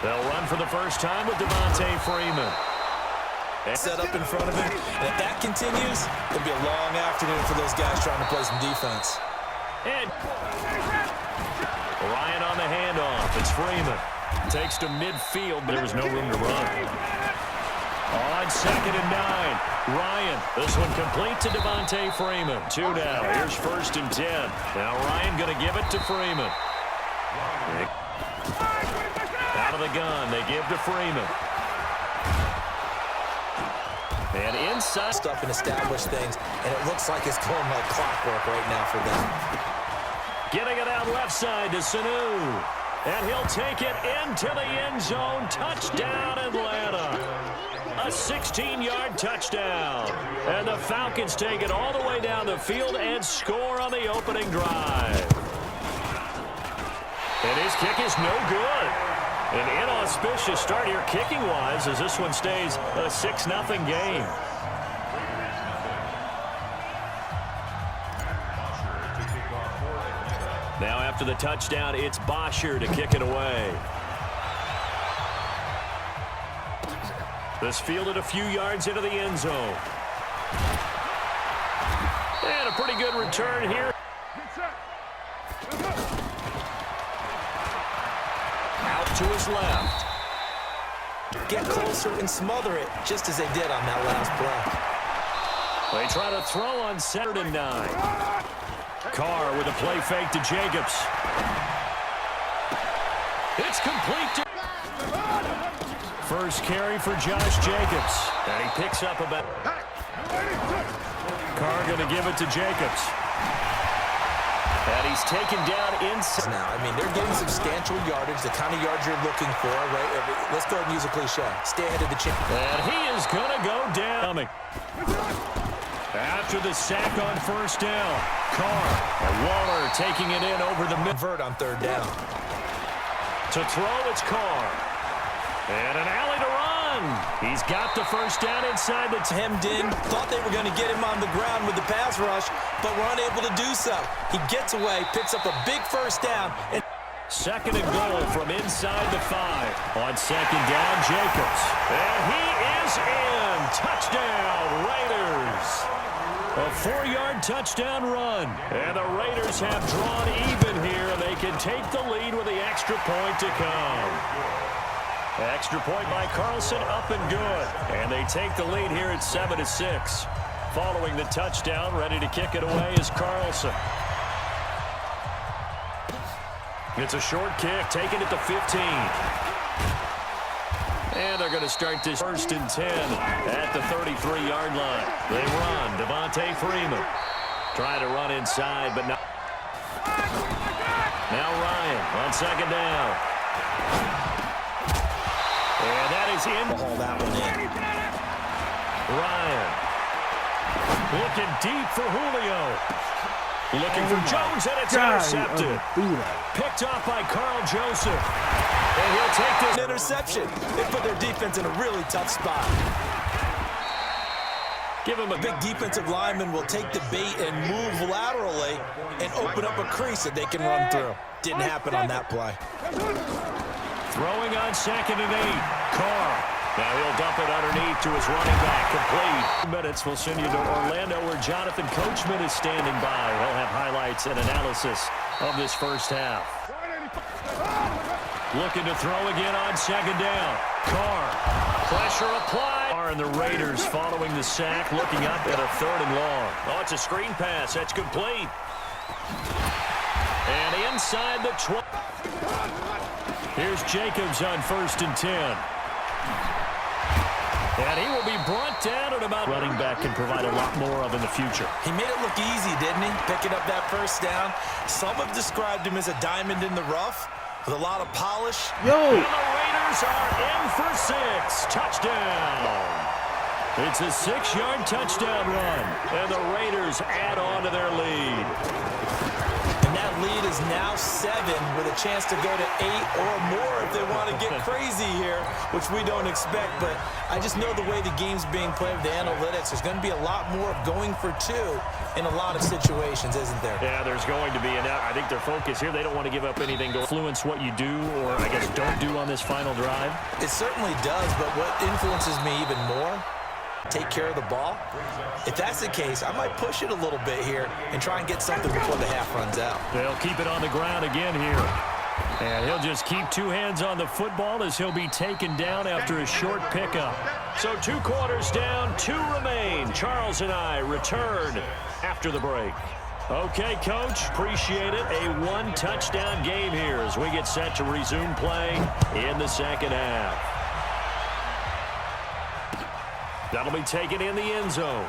They'll run for the first time with Devontae Freeman. Set up in front of him. And if that continues, it'll be a long afternoon for those guys trying to play some defense. And Ryan on the handoff. It's Freeman. Takes to midfield, but there was no room to run. On 2nd and 9, Ryan. This one complete to Devontae Freeman. 2 now. Here's 1st and 10. Now Ryan going to give it to Freeman. Out of the gun, they give to Freeman. And inside. Stuff and establish things, and it looks like it's going like clockwork right now for them. Getting it out left side to Sanu. And he'll take it into the end zone. Touchdown, Atlanta. A 16-yard touchdown. And the Falcons take it all the way down the field and score on the opening drive. And his kick is no good. An inauspicious start here kicking-wise as this one stays a 6-0 game. Now after the touchdown, it's Bosher to kick it away. This fielded a few yards into the end zone. And a pretty good return here. Out to his left. Get closer and smother it, just as they did on that last play. They try to throw on 2nd and 9. Carr with a play fake to Jacobs. It's complete to... First carry for Josh Jacobs. And he picks up about... Carr going to give it to Jacobs. And he's taken down inside. Now, I mean, they're getting substantial yardage, the kind of yards you're looking for, right? Let's go ahead and use a cliche. Stay ahead of the chain. And he is going to go down. After the sack on 1st down, Carr and Waller taking it in over the mid. Convert on 3rd down. To throw, it's Carr. And an alley to run. He's got the 1st down inside the hemmed in. Thought they were going to get him on the ground with the pass rush, but were unable to do so. He gets away, picks up a big 1st down. And 2nd and goal from inside the 5. On 2nd down, Jacobs. And he is in. Touchdown, Raiders. A 4-yard touchdown run. And the Raiders have drawn even here. They can take the lead with the extra point to come. Extra point by Carlson, up and good. And they take the lead here at 7-6. Following the touchdown, ready to kick it away is Carlson. It's a short kick, taken at the 15. And they're going to start this 1st and 10 at the 33-yard line. They run. Devontae Freeman trying to run inside, but not. Now Ryan on 2nd down. And that is in. Haul that one in. Ryan looking deep for Julio. Looking for Jones, and it's intercepted. Picked off by Carl Joseph. And he'll take this interception. They put their defense in a really tough spot. Give him a big defensive lineman will take the bait and move laterally and open up a crease that they can run through. Didn't happen on that play. Throwing on 2nd and 8. Carr. Now he'll dump it underneath to his running back. Complete. Minutes will send you to Orlando where Jonathan Coachman is standing by. He'll have highlights and analysis of this 1st half. Looking to throw again on 2nd down. Carr. Pressure applied. And the Raiders following the sack, looking up at a 3rd and long. Oh, it's a screen pass. That's complete. And inside the 20. Here's Jacobs on 1st and 10. And he will be brought down at about... Running back can provide a lot more of in the future. He made it look easy, didn't he? Picking up that 1st down. Some have described him as a diamond in the rough with a lot of polish. And the Raiders are in for 6. Touchdown. It's a 6-yard touchdown run. And the Raiders add on to their lead. And that lead is now 7 with a chance to go to 8 or more if they want to get crazy here, which we don't expect. But I just know the way the game's being played with the analytics, there's going to be a lot more of going for 2 in a lot of situations, isn't there? Yeah, there's going to be. And I think their focus here, they don't want to give up anything to influence what you do or, I guess, don't do on this final drive. It certainly does, but what influences me even more, take care of the ball. If that's the case, I might push it a little bit here and try and get something before the half runs out. They'll keep it on the ground again here. And he'll just keep 2 hands on the football as he'll be taken down after a short pickup. So 2 quarters down, 2 remain. Charles and I return after the break. Okay, Coach, appreciate it. A 1-touchdown game here as we get set to resume play in the second half. That'll be taken in the end zone.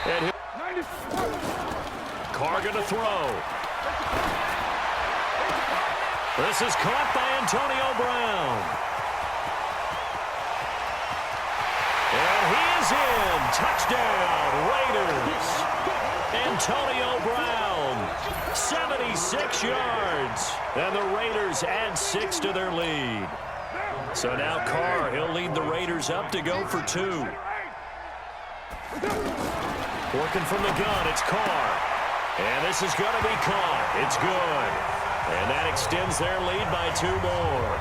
And Carr going to throw. This is caught by Antonio Brown. And he is in. Touchdown, Raiders. Antonio Brown, 76 yards. And the Raiders add 6 to their lead. So now Carr, he'll lead the Raiders up to go for 2. Working from the gun, it's Carr. And this is going to be caught. It's good. And that extends their lead by 2 more.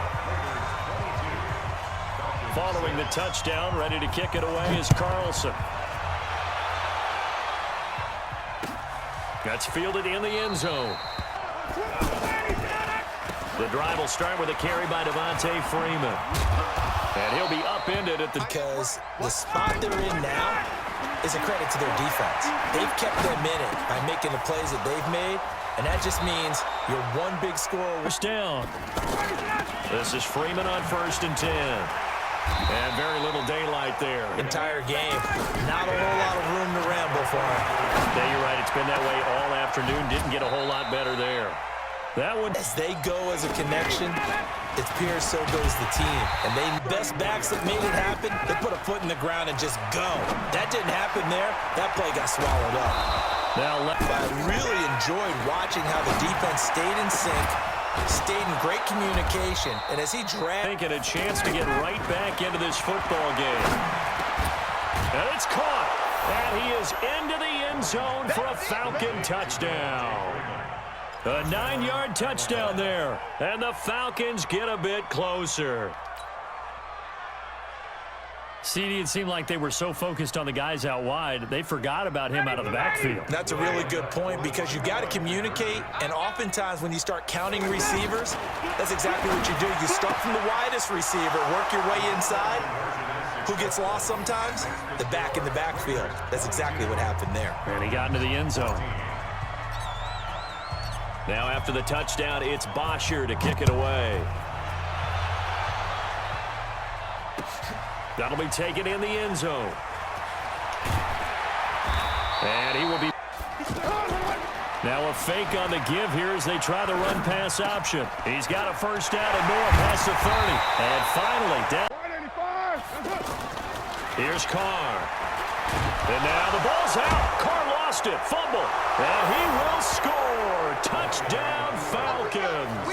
Following the touchdown, ready to kick it away is Carlson. That's fielded in the end zone. The drive will start with a carry by Devontae Freeman. And he'll be upended at the... Because the spot they're in now is a credit to their defense. They've kept them in it by making the plays that they've made, and that just means you're 1 big score. First down. This is Freeman on 1st and 10. And very little daylight there. Entire game. Not a whole lot of room to ramble for him. Yeah, you're right. It's been that way all afternoon. Didn't get a whole lot better there. That one. As they go as a connection, it's Pierce, so goes the team. And they best backs that made it happen, they put a foot in the ground and just go. That didn't happen there. That play got swallowed up. Now, I really enjoyed watching how the defense stayed in sync, stayed in great communication, and as he dragged... Taking a chance to get right back into this football game. And it's caught. And he is into the end zone for a Falcon touchdown. A 9-yard touchdown there. And the Falcons get a bit closer. CD, it seemed like they were so focused on the guys out wide, they forgot about him out of the backfield. That's a really good point because you got to communicate, and oftentimes when you start counting receivers, that's exactly what you do. You start from the widest receiver, work your way inside. Who gets lost sometimes? The back in the backfield. That's exactly what happened there. And he got into the end zone. Now after the touchdown, it's Bosher to kick it away. That'll be taken in the end zone. And he will be... Now a fake on the give here as they try the run-pass option. He's got a first down and more past the 30. And finally, down. Here's Carr. And now the ball's out. Carr lost it. Fumble. And he will score. Touchdown, Falcons.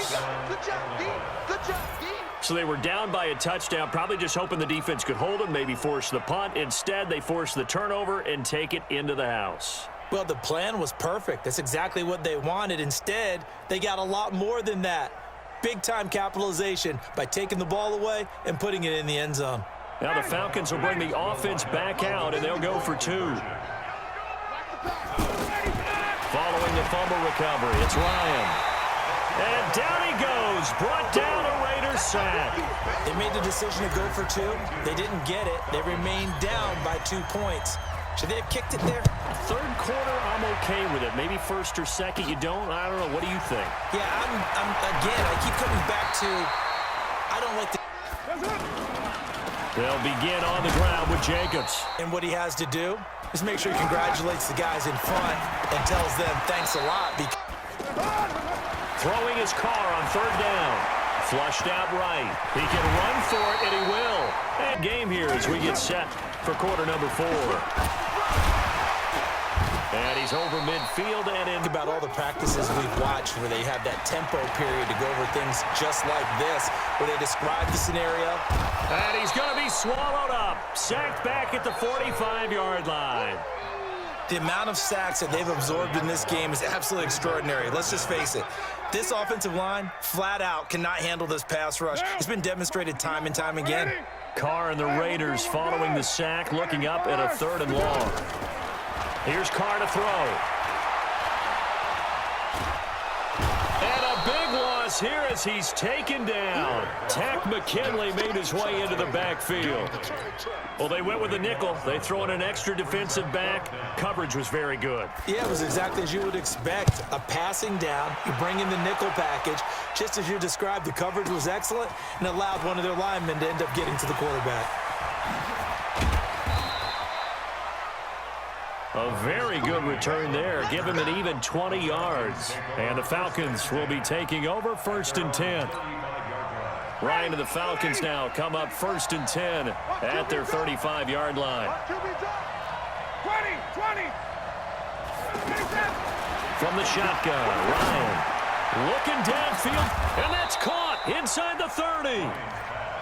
Good job, D. Good job, D. So they were down by a touchdown, probably just hoping the defense could hold them, maybe force the punt. Instead, they force the turnover and take it into the house. Well, the plan was perfect. That's exactly what they wanted. Instead, they got a lot more than that. Big-time capitalization by taking the ball away and putting it in the end zone. Now the Falcons will bring the offense back out, and they'll go for 2. Following the fumble recovery, it's Ryan. And down he goes, brought down a Raiders sack. They made the decision to go for 2. They didn't get it. They remained down by 2 points. Should they have kicked it there? Third quarter, I'm okay with it. Maybe first or second, you don't? I don't know. What do you think? Yeah, again, I keep coming back to, I don't like the... They'll begin on the ground with Jacobs. And what he has to do is make sure he congratulates the guys in front and tells them thanks a lot. Throwing his Carr on 3rd down. Flushed out right. He can run for it, and he will. And game here as we get set for quarter number 4. And And he's over midfield and in. Think about all the practices we've watched where they have that tempo period to go over things just like this, where they describe the scenario. And he's going to be swallowed up. Sacked back at the 45-yard line. The amount of sacks that they've absorbed in this game is absolutely extraordinary. Let's just face it. This offensive line, flat out, cannot handle this pass rush. It's been demonstrated time and time again. Carr and the Raiders following the sack, looking up at a 3rd and long. Here's Carr to throw. And a big loss here as he's taken down. Tack McKinley made his way into the backfield. Well, they went with a nickel. They throw in an extra defensive back. Coverage was very good. Yeah, it was exactly as you would expect. A passing down, you bring in the nickel package. Just as you described, the coverage was excellent and allowed one of their linemen to end up getting to the quarterback. A very good return there. Give him an even 20 yards. And the Falcons will be taking over 1st and 10. Ryan and the Falcons now come up 1st and 10 at their 35-yard line. 20. From the shotgun, Ryan looking downfield, and that's caught inside the 30.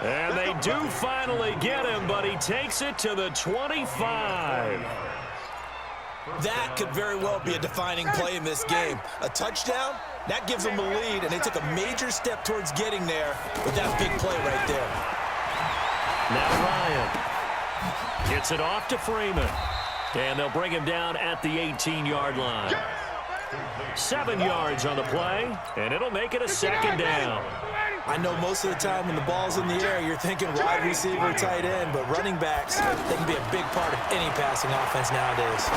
And they do finally get him, but he takes it to the 25. That could very well be a defining play in this game. A touchdown, that gives them a lead, and they took a major step towards getting there with that big play right there. Now Ryan gets it off to Freeman, and they'll bring him down at the 18-yard line. 7 yards on the play, and it'll make it a 2nd down. I know most of the time when the ball's in the air, you're thinking wide receiver, tight end, but running backs, they can be a big part of any passing offense nowadays.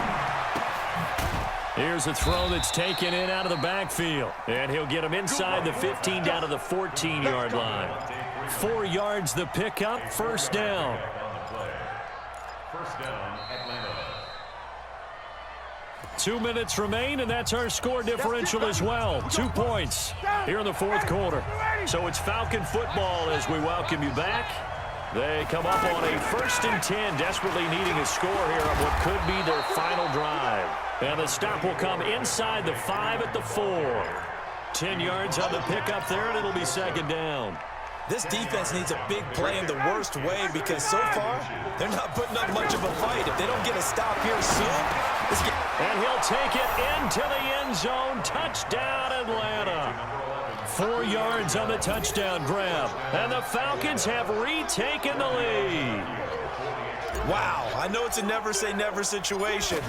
Here's a throw that's taken in out of the backfield, and he'll get him inside the 15 down to the 14-yard line. 4 yards the pickup, 1st down. 2 minutes remain, and that's our score differential as well. 2 points here in the 4th quarter. So it's Falcon football as we welcome you back. They come up on a 1st and 10, desperately needing a score here on what could be their final drive. And the stop will come inside the 5 at the 4. 10 yards on the pickup there, and it'll be 2nd down. This defense needs a big play in the worst way because so far, they're not putting up much of a fight. If they don't get a stop here soon, and he'll take it into the end zone. Touchdown, Atlanta. 4 yards on the touchdown grab. And the Falcons have retaken the lead. Wow, I know it's a never-say-never situation,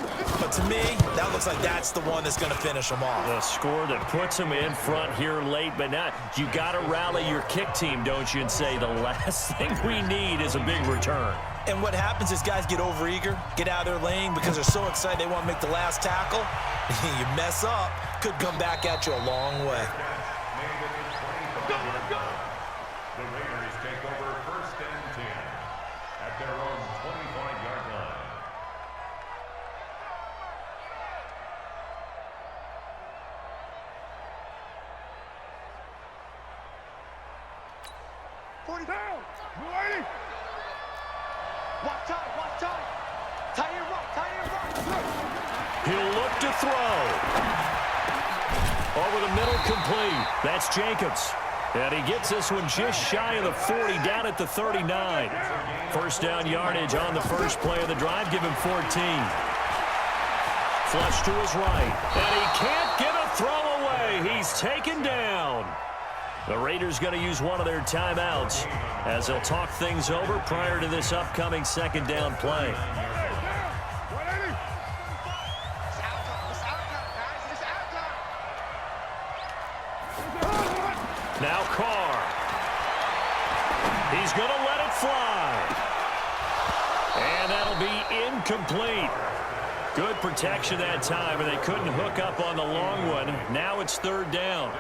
but to me, that looks like that's the one that's going to finish them off. The score that puts them in front here late, but now you got to rally your kick team, don't you, and say the last thing we need is a big return. And what happens is guys get overeager, get out of their lane because they're so excited they want to make the last tackle. You mess up, could come back at you a long way. The Raiders take over 1st and 10 at their own 25-yard line. Watch time. Tie him up. He'll look to throw. Over the middle, complete. That's Jacobs. And he gets this one just shy of the 40, down at the 39. 1st down yardage on the first play of the drive. Give him 14. Flush to his right. And he can't get a throw away. He's taken down. The Raiders going to use one of their timeouts as they'll talk things over prior to this upcoming 2nd down play. Now Carr. He's going to let it fly. And that'll be incomplete. Good protection that time, and they couldn't hook up on the long one. Now it's 3rd down.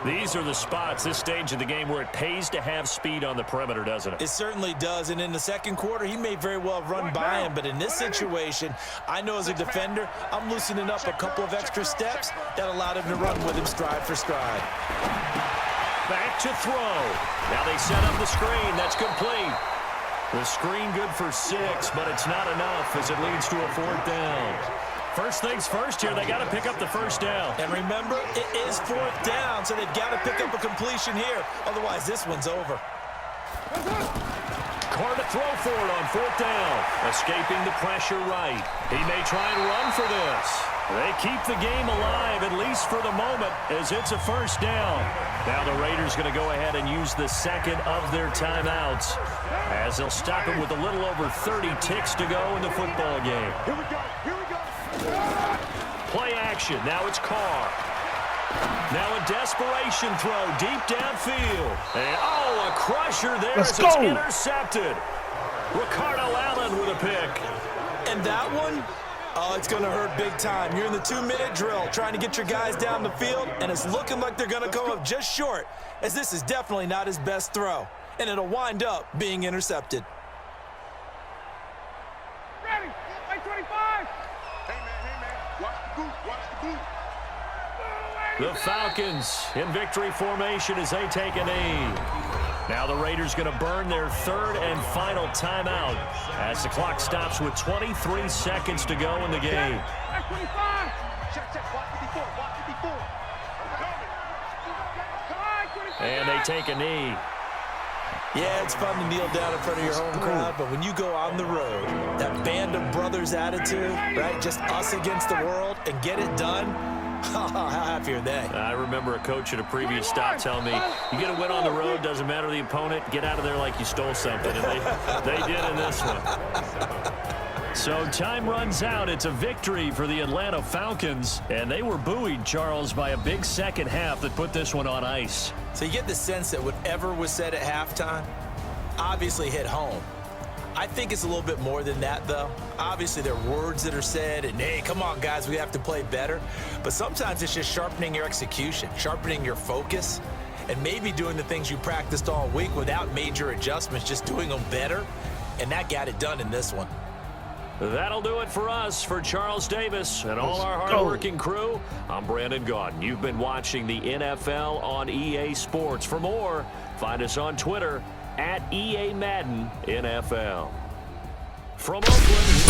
These are the spots, this stage of the game, where it pays to have speed on the perimeter, doesn't it? It certainly does, and in the 2nd quarter, he may very well run by him, but in this situation, I know as a defender, I'm loosening up a couple of extra steps that allowed him to run with him stride for stride. Back to throw. Now they set up the screen. That's complete. The screen good for 6, but it's not enough as it leads to a 4th down. First things first here, they got to pick up the first down. And remember, it is 4th down, so they've got to pick up a completion here. Otherwise, this one's over. Carr to throw for it on 4th down. Escaping the pressure right. He may try and run for this. They keep the game alive, at least for the moment, as it's a first down. Now the Raiders going to go ahead and use the second of their timeouts, as they'll stop it with a little over 30 ticks to go in the football game. Here we go. Here we go. Play action. Now it's Carr. Now a desperation throw deep downfield. And, a crusher there as it's intercepted. Ricardo Allen with a pick. And that one, it's going to hurt big time. You're in the 2-minute drill trying to get your guys down the field, and it's looking like they're going to come up just short, as this is definitely not his best throw. And it'll wind up being intercepted. Ready. 25. Hey, man. Watch the boot. Watch the boot. The Falcons in victory formation as they take a knee. Now the Raiders going to burn their 3rd and final timeout as the clock stops with 23 seconds to go in the game. 25. Check. Watch it before. And they take a knee. Yeah, it's fun to kneel down in front of your home crowd, but when you go on the road, that band of brothers attitude, right, just us against the world, and get it done, how happy are they? I remember a coach at a previous stop telling me, you get a win on the road, doesn't matter the opponent, get out of there like you stole something. And they did in this one. So time runs out. It's a victory for the Atlanta Falcons. And they were buoyed, Charles, by a big second half that put this one on ice. So you get the sense that whatever was said at halftime obviously hit home. I think it's a little bit more than that, though. Obviously, there are words that are said, and, hey, come on, guys, we have to play better. But sometimes it's just sharpening your execution, sharpening your focus, and maybe doing the things you practiced all week without major adjustments, just doing them better. And that got it done in this one. That'll do it for us. For Charles Davis and all our hardworking crew, I'm Brandon Gaudin. You've been watching the NFL on EA Sports. For more, find us on Twitter @EA Madden NFL. From Oakland,